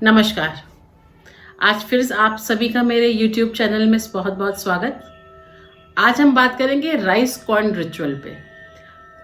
नमस्कार। आज फिर आप सभी का मेरे YouTube चैनल में बहुत बहुत स्वागत। आज हम बात करेंगे राइस कॉइन रिचुअल पे।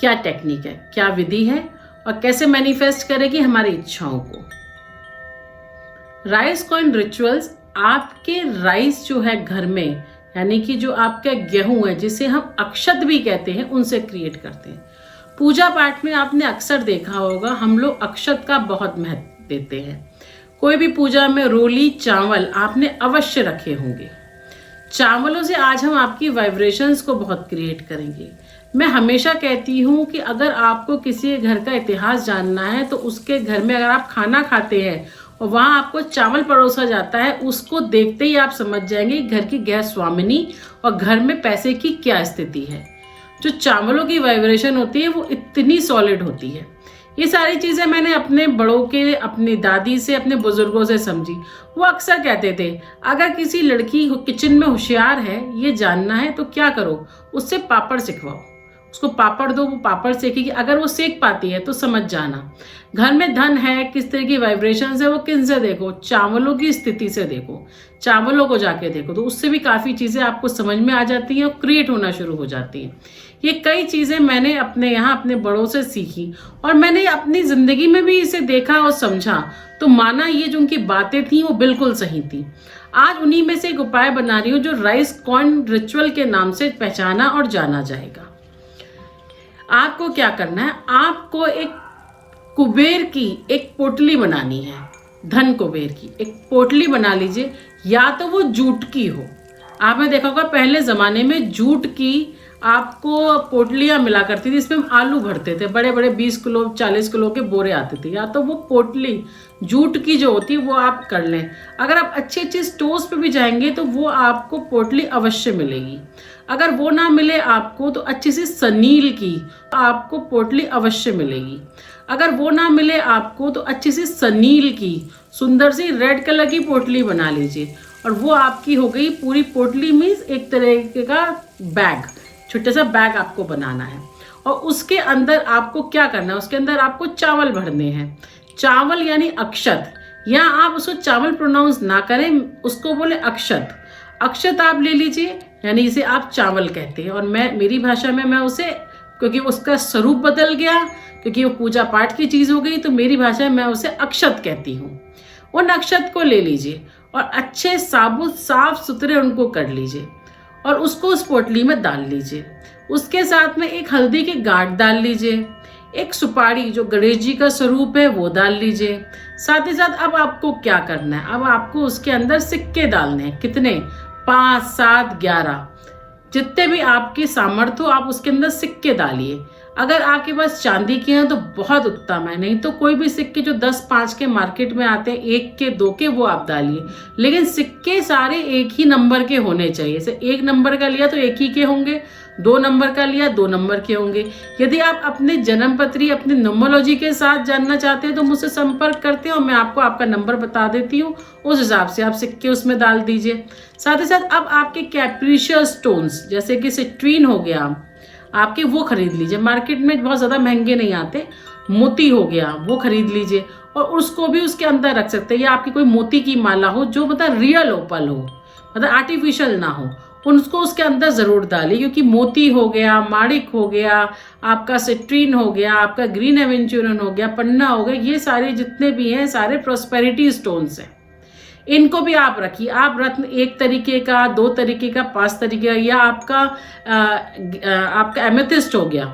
क्या टेक्निक है, क्या विधि है और कैसे मैनिफेस्ट करेगी हमारी इच्छाओं को। राइस कॉइन रिचुअल्स आपके राइस जो है घर में, यानी कि जो आपका गेहूं है जिसे हम अक्षत भी कहते हैं, उनसे क्रिएट करते हैं। पूजा पाठ में आपने अक्सर देखा होगा हम लोग अक्षत का बहुत महत्व देते हैं। कोई भी पूजा में रोली चावल आपने अवश्य रखे होंगे। चावलों से आज हम आपकी वाइब्रेशंस को बहुत क्रिएट करेंगे। मैं हमेशा कहती हूँ कि अगर आपको किसी घर का इतिहास जानना है तो उसके घर में अगर आप खाना खाते हैं और वहाँ आपको चावल परोसा जाता है, उसको देखते ही आप समझ जाएंगे घर की गृह स्वामिनी और घर में पैसे की क्या स्थिति है। जो चावलों की वाइब्रेशन होती है वो इतनी सॉलिड होती है। ये सारी चीज़ें मैंने अपने बड़ों के, अपनी दादी से, अपने बुजुर्गों से समझी। वो अक्सर कहते थे अगर किसी लड़की किचन में होशियार है, ये जानना है तो क्या करो, उससे पापड़ सिखवाओ, उसको पापड़ दो, वो पापड़ सेकेगी। अगर वो सेक पाती है तो समझ जाना घर में धन है। किस तरह की वाइब्रेशन है वो किन से देखो, चावलों की स्थिति से देखो, चावलों को जाके देखो, तो उससे भी काफ़ी चीज़ें आपको समझ में आ जाती हैं और क्रिएट होना शुरू हो जाती हैं। ये कई चीज़ें मैंने अपने यहाँ अपने बड़ों से सीखी और मैंने अपनी ज़िंदगी में भी इसे देखा और समझा, तो माना ये जो उनकी बातें थी वो बिल्कुल सही थी। आज उन्हीं में से एक उपाय बना रही हूँ जो राइस कॉइन रिचुअल के नाम से पहचाना और जाना जाएगा। आपको क्या करना है, आपको एक कुबेर की एक पोटली बनानी है। धन कुबेर की एक पोटली बना लीजिए, या तो वो जूट की हो। आपने देखा होगा पहले ज़माने में जूट की आपको पोटलियाँ मिला करती थी, इसमें हम आलू भरते थे, बड़े बड़े 20 किलो 40 किलो के बोरे आते थे। या तो वो पोटली जूट की जो होती है वो आप कर लें। अगर आप अच्छे अच्छे स्टोर्स पे भी जाएंगे तो वो आपको पोटली अवश्य मिलेगी। अगर वो ना मिले आपको तो अच्छी सी सनील की आपको पोटली अवश्य मिलेगी। अगर वो ना मिले आपको तो अच्छी सी सनील की सुंदर सी रेड कलर की पोटली बना लीजिए और वो आपकी हो गई पूरी पोटली। मीन्स एक तरह का बैग, छोटा सा बैग आपको बनाना है और उसके अंदर आपको क्या करना है, उसके अंदर आपको चावल भरने हैं। चावल यानी अक्षत, या आप उसको चावल प्रोनाउंस ना करें, उसको बोले अक्षत। अक्षत आप ले लीजिए, यानी इसे आप चावल कहते हैं और मेरी भाषा में मैं उसे, क्योंकि उसका स्वरूप बदल गया, क्योंकि वो पूजा पाठ की चीज़ हो गई, तो मेरी भाषा में मैं उसे अक्षत कहती हूँ। उन अक्षत को ले लीजिए और अच्छे साबुत साफ सुथरे उनको कर लीजिए और उसको उस पोटली में डाल लीजिए। उसके साथ में एक हल्दी की गांठ डाल लीजिए, एक सुपारी जो गणेश जी का स्वरूप है वो डाल लीजिए। साथ ही साथ अब आपको क्या करना है, अब आपको उसके अंदर सिक्के डालने हैं। कितने? 5, 7, 11, जितने भी आपकी सामर्थ्य हो आप उसके अंदर सिक्के डालिए। अगर आपके पास चांदी के हैं तो बहुत उत्तम है, नहीं तो कोई भी सिक्के जो 10, 5 के मार्केट में आते हैं, 1 के 2 के, वो आप डालिए। लेकिन सिक्के सारे एक ही नंबर के होने चाहिए। जैसे 1 नंबर का लिया तो 1 ही के होंगे, 2 नंबर का लिया 2 नंबर के होंगे। यदि आप अपने जन्म पत्री, अपने न्यूमरोलॉजी के साथ जानना चाहते हैं तो मुझसे संपर्क करते हैं और मैं आपको आपका नंबर बता देती हूँ। उस हिसाब से आप सिक्के उसमें डाल दीजिए। साथ ही साथ अब आपके कैप्रीशियस स्टोन्स जैसे कि सिट्रीन हो गया आपके, वो खरीद लीजिए। मार्केट में बहुत ज़्यादा महंगे नहीं आते। मोती हो गया वो खरीद लीजिए और उसको भी उसके अंदर रख सकते हैं। या आपकी कोई मोती की माला हो जो मतलब रियल ओपल हो, मतलब आर्टिफिशियल ना हो, उसको उसके अंदर ज़रूर डालिए। क्योंकि मोती हो गया, माणिक हो गया, आपका सिट्रीन हो गया, आपका ग्रीन एवेंचुरन हो गया, पन्ना हो गया, ये सारे जितने भी हैं सारे प्रॉस्पेरिटी स्टोन्स हैं। इनको भी आप रखिए। आप रत्न 1 तरीके का, 2 तरीके का, 5 तरीके का, या आपका एमेथिस्ट हो गया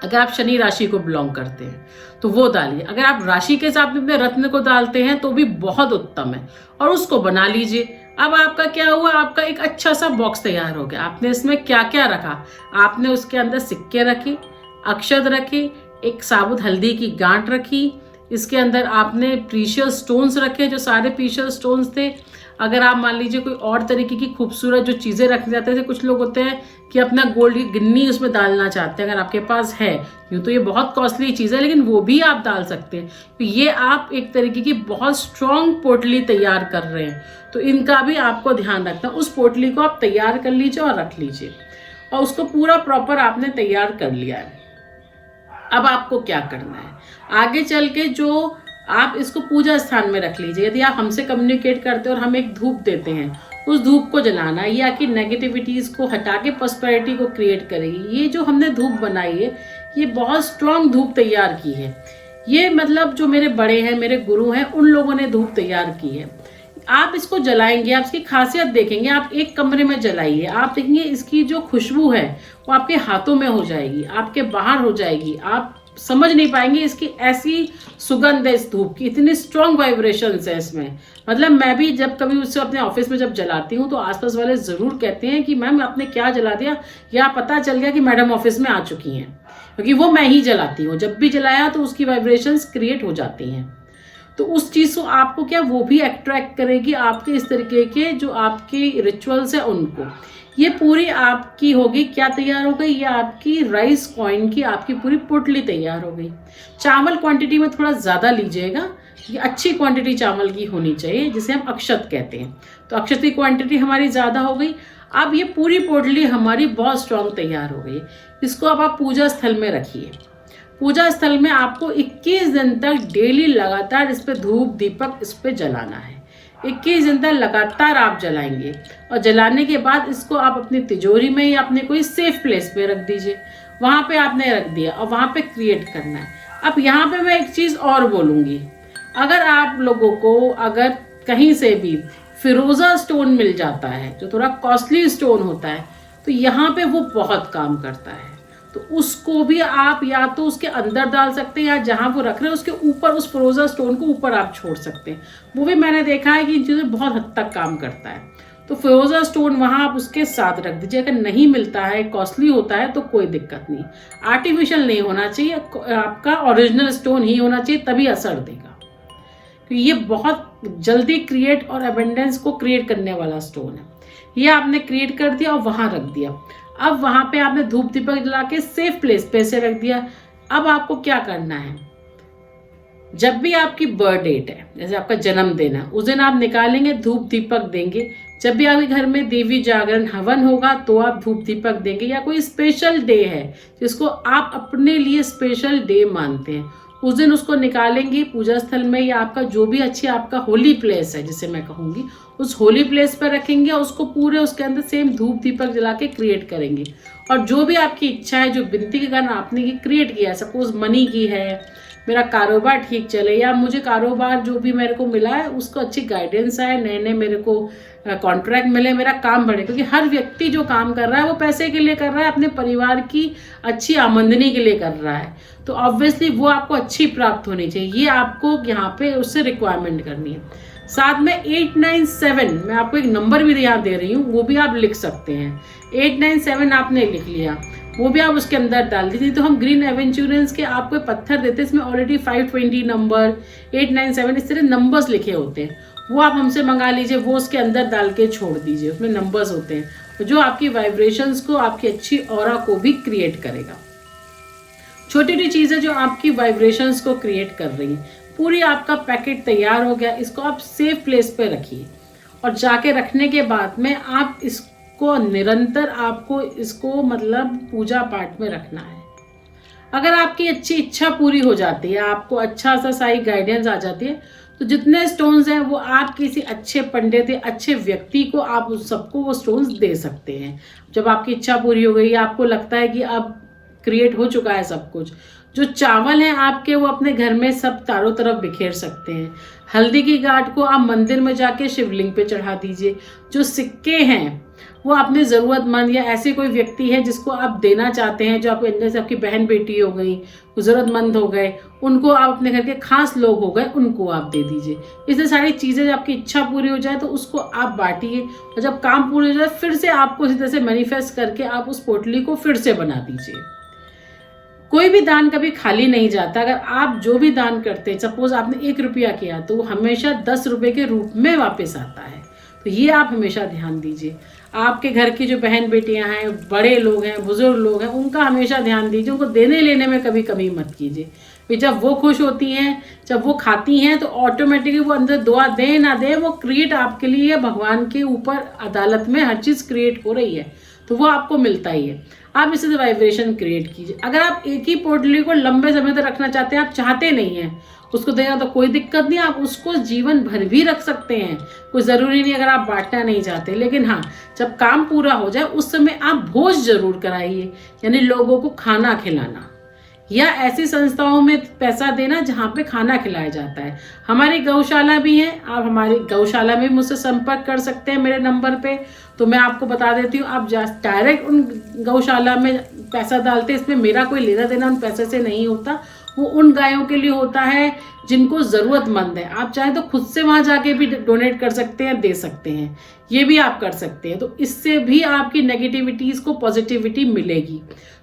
अगर आप शनि राशि को बिलोंग करते हैं तो वो डालिए। अगर आप राशि के हिसाब से अपने रत्न को डालते हैं तो भी बहुत उत्तम है और उसको बना लीजिए। अब आपका क्या हुआ, आपका एक अच्छा सा बॉक्स तैयार हो गया। आपने इसमें क्या क्या रखा, आपने उसके अंदर सिक्के रखे, अक्षत रखे, एक साबुत हल्दी की गांठ रखी, इसके अंदर आपने प्रीशियस स्टोन्स रखे, जो सारे प्रीशियस स्टोन्स थे। अगर आप मान लीजिए कोई और तरीके की खूबसूरत जो चीज़ें रखने जाते थे, कुछ लोग होते हैं कि अपना गोल्ड की गिन्नी उसमें डालना चाहते हैं, अगर आपके पास है, यूँ तो ये बहुत कॉस्टली चीज़ है लेकिन वो भी आप डाल सकते हैं। तो ये आप एक तरीके की बहुत स्ट्रॉन्ग पोटली तैयार कर रहे हैं, तो इनका भी आपको ध्यान रखना। उस पोटली को आप तैयार कर लीजिए और रख लीजिए और उसको पूरा प्रॉपर आपने तैयार कर लिया है। अब आपको क्या करना है, आगे चल के जो आप इसको पूजा स्थान में रख लीजिए। यदि आप हमसे कम्युनिकेट करते हैं और हम एक धूप देते हैं, उस धूप को जलाना, ये आपकी नेगेटिविटीज़ को हटा के प्रॉस्पेरिटी को क्रिएट करेगी। ये जो हमने धूप बनाई है, ये बहुत स्ट्रॉन्ग धूप तैयार की है। ये मतलब जो मेरे बड़े हैं, मेरे गुरु हैं, उन लोगों ने धूप तैयार की है। आप इसको जलाएंगे, आप इसकी खासियत देखेंगे। आप एक कमरे में जलाइए, आप देखेंगे इसकी जो खुशबू है वो आपके हाथों में हो जाएगी, आपके बाहर हो जाएगी, आप समझ नहीं पाएंगे इसकी ऐसी सुगंध है इस धूप की, इतनी स्ट्रॉन्ग वाइब्रेशंस है इसमें। मतलब मैं भी जब कभी उससे अपने ऑफिस में जब जलाती हूँ तो आसपास वाले ज़रूर कहते हैं कि मैम आपने क्या जला दिया, या पता चल गया कि मैडम ऑफिस में आ चुकी हैं, क्योंकि वो मैं ही जलाती हूँ। जब भी जलाया तो उसकी वाइब्रेशंस क्रिएट हो जाती हैं। तो उस चीज़ को आपको क्या वो भी अट्रैक्ट करेगी आपके इस तरीके के जो आपके रिचुअल्स है उनको। ये पूरी आपकी होगी, क्या तैयार हो गई, ये आपकी राइस कॉइन की आपकी पूरी पोटली तैयार हो गई। चावल क्वांटिटी में थोड़ा ज़्यादा लीजिएगा, ये अच्छी क्वांटिटी चावल की होनी चाहिए, जिसे हम अक्षत कहते हैं। तो अक्षत की क्वांटिटी हमारी ज़्यादा हो गई। अब ये पूरी पोटली हमारी बहुत स्ट्रांग तैयार हो गई। इसको अब आप पूजा स्थल में रखिए। पूजा स्थल में आपको 21 दिन तक डेली लगातार इस पर धूप दीपक इस पर जलाना है। 21 दिन तक लगातार आप जलाएंगे, और जलाने के बाद इसको आप अपनी तिजोरी में या अपने कोई सेफ प्लेस पे रख दीजिए। वहाँ पे आपने रख दिया और वहाँ पे क्रिएट करना है। अब यहाँ पे मैं एक चीज़ और बोलूँगी, अगर आप लोगों को अगर कहीं से भी फिरोज़ा स्टोन मिल जाता है जो थोड़ा कॉस्टली स्टोन होता है, तो यहाँ पे वो बहुत काम करता है। तो उसको भी आप या तो उसके अंदर डाल सकते हैं, या जहाँ वो रख रहे हैं उसके ऊपर, उस फिरोज़ा स्टोन को ऊपर आप छोड़ सकते हैं। वो भी मैंने देखा है कि इन चीज़ें बहुत हद तक काम करता है। तो फिरोज़ा स्टोन वहाँ आप उसके साथ रख दीजिए। अगर नहीं मिलता है, कॉस्टली होता है, तो कोई दिक्कत नहीं। आर्टिफिशियल नहीं होना चाहिए, आपका ओरिजिनल स्टोन ही होना चाहिए, तभी असर देगा। तो ये बहुत जल्दी क्रिएट और एबेंडेंस को क्रिएट करने वाला स्टोन है। ये आपने क्रिएट कर दिया और वहाँ रख दिया। अब वहाँ पे आपने धूप दीपक जला के सेफ प्लेस पे से रख दिया। अब आपको क्या करना है, जब भी आपकी बर्थ डेट है, जैसे आपका जन्मदिन है, उस दिन आप निकालेंगे, धूप दीपक देंगे। जब भी आपके घर में देवी जागरण हवन होगा तो आप धूप दीपक देंगे, या कोई स्पेशल डे है जिसको आप अपने लिए स्पेशल डे मानते हैं, उस दिन उसको निकालेंगे पूजा स्थल में, या आपका जो भी अच्छी आपका होली प्लेस है जिसे मैं कहूँगी, उस होली प्लेस पर रखेंगे और उसको पूरे उसके अंदर सेम धूप दीपक जला के क्रिएट करेंगे। और जो भी आपकी इच्छा है, जो विनती के कारण आपने ये क्रिएट किया है, सपोज मनी की है, मेरा कारोबार ठीक चले, या मुझे कारोबार जो भी मेरे को मिला है उसको अच्छी गाइडेंस आए, नए नए मेरे को कॉन्ट्रैक्ट मिले, मेरा काम बढ़े। क्योंकि हर व्यक्ति जो काम कर रहा है वो पैसे के लिए कर रहा है, अपने परिवार की अच्छी आमदनी के लिए कर रहा है, तो ऑब्वियसली वो आपको अच्छी प्राप्त होनी चाहिए। ये आपको यहाँ पे उससे रिक्वायरमेंट करनी है। साथ में 897 मैं आपको एक नंबर भी यहाँ दे रही हूँ, वो भी आप लिख सकते हैं। 897 आपने लिख लिया, वो भी आप उसके अंदर डाल दीजिए। तो हम ग्रीन एवेंचुरेंस के आपको पत्थर देते हैं, इसमें ऑलरेडी 520 नंबर, 897 इस तरह नंबर्स लिखे होते हैं, वो आप हमसे मंगा लीजिए, वो उसके अंदर डाल के छोड़ दीजिए। उसमें नंबर्स होते हैं, तो जो आपकी वाइब्रेशंस को, आपकी अच्छी ऑरा को भी क्रिएट करेगा। छोटी छोटी चीज़ें जो आपकी वाइब्रेशंस को क्रिएट कर रही हैं। पूरी आपका पैकेट तैयार हो गया, इसको आप सेफ प्लेस पे रखिए, और जाके रखने के बाद में आप इसको निरंतर आपको इसको मतलब पूजा पाठ में रखना है। अगर आपकी अच्छी इच्छा पूरी हो जाती है, आपको अच्छा सा सारी गाइडेंस आ जाती है, तो जितने स्टोन्स हैं वो आप किसी अच्छे पंडित या अच्छे व्यक्ति को आप उस सबको वो स्टोन्स दे सकते हैं। जब आपकी इच्छा पूरी हो गई, आपको लगता है कि अब क्रिएट हो चुका है सब कुछ, जो चावल हैं आपके वो अपने घर में सब चारों तरफ बिखेर सकते हैं। हल्दी की गांठ को आप मंदिर में जाके शिवलिंग पे चढ़ा दीजिए। जो सिक्के हैं वो अपने ज़रूरतमंद या ऐसे कोई व्यक्ति है जिसको आप देना चाहते हैं, जो आपके जैसे आपकी बहन बेटी हो गई, ज़रूरतमंद हो गए, उनको आप अपने घर के खास लोग हो गए, उनको आप दे दीजिए। इससे सारी चीज़ें जब आपकी इच्छा पूरी हो जाए तो उसको आप बांटिए, और जब काम पूरी हो जाए फिर से आपको इसी तरह से मैनिफेस्ट करके आप उस पोटली को फिर से बना दीजिए। कोई भी दान कभी खाली नहीं जाता। अगर आप जो भी दान करते हैं, सपोज आपने 1 रुपया किया, तो वो हमेशा 10 रुपये के रूप में वापस आता है। तो ये आप हमेशा ध्यान दीजिए। आपके घर की जो बहन बेटियां हैं, बड़े लोग हैं, बुजुर्ग लोग हैं, उनका हमेशा ध्यान दीजिए। उनको देने लेने में कभी कमी मत कीजिए। फिर जब वो खुश होती हैं, जब वो खाती हैं, तो ऑटोमेटिकली वो अंदर दुआ दे ना दे, वो क्रिएट आपके लिए भगवान के ऊपर अदालत में हर चीज़ क्रिएट हो रही है, तो वो आपको मिलता ही है। आप इसी से वाइब्रेशन क्रिएट कीजिए। अगर आप एक ही पोटली को लंबे समय तक रखना चाहते हैं, आप चाहते नहीं हैं उसको देना तो कोई दिक्कत नहीं, आप उसको जीवन भर भी रख सकते हैं, कोई ज़रूरी नहीं अगर आप बांटना नहीं चाहते। लेकिन हाँ, जब काम पूरा हो जाए उस समय आप भोज जरूर कराइए, यानी लोगों को खाना खिलाना, या ऐसी संस्थाओं में पैसा देना जहाँ पे खाना खिलाया जाता है। हमारी गौशाला भी है, आप हमारी गौशाला में मुझसे संपर्क कर सकते हैं मेरे नंबर पे। तो मैं आपको बता देती हूँ, आप डायरेक्ट उन गौशाला में पैसा डालते, इसमें मेरा कोई लेना देना उन पैसे से नहीं होता, वो उन गायों के लिए होता है जिनको ज़रूरतमंद है। आप चाहे तो खुद से वहाँ जाके भी डोनेट कर सकते हैं, दे सकते हैं, ये भी आप कर सकते हैं। तो इससे भी आपकी नेगेटिविटीज़ को पॉजिटिविटी मिलेगी।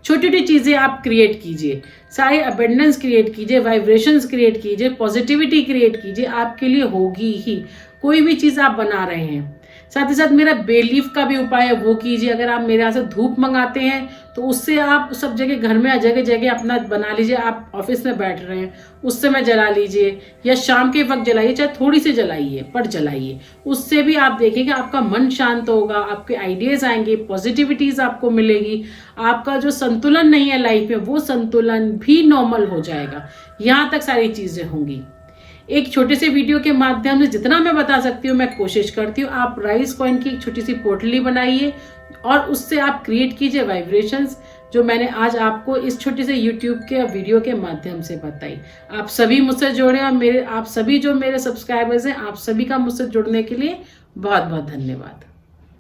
छोटी छोटी चीज़ें आप क्रिएट कीजिए, सारे अबेंडेंस क्रिएट कीजिए, वाइब्रेशंस क्रिएट कीजिए, पॉजिटिविटी क्रिएट कीजिए, आपके लिए होगी ही। कोई भी चीज़ आप बना रहे हैं, साथ ही साथ मेरा बेलीफ का भी उपाय है वो कीजिए। अगर आप मेरे यहाँ से धूप मंगाते हैं तो उससे आप सब जगह घर में जगह जगह अपना बना लीजिए। आप ऑफिस में बैठ रहे हैं उस समय जला लीजिए, या शाम के वक्त जलाइए, चाहे थोड़ी सी जलाइए पर जलाइए। उससे भी आप देखेंगे आपका मन शांत होगा, आपके आइडियाज़ आएंगे, पॉजिटिविटीज़ आपको मिलेगी, आपका जो संतुलन नहीं है लाइफ में वो संतुलन भी नॉर्मल हो जाएगा। यहाँ तक सारी चीज़ें होंगी। एक छोटे से वीडियो के माध्यम से जितना मैं बता सकती हूँ मैं कोशिश करती हूँ। आप राइस कॉइन की एक छोटी सी पोटली बनाइए और उससे आप क्रिएट कीजिए वाइब्रेशंस, जो मैंने आज आपको इस छोटे से यूट्यूब के वीडियो के माध्यम से बताई। आप सभी मुझसे जुड़े और आप सभी जो मेरे सब्सक्राइबर्स हैं, आप सभी का मुझसे जुड़ने के लिए बहुत बहुत धन्यवाद।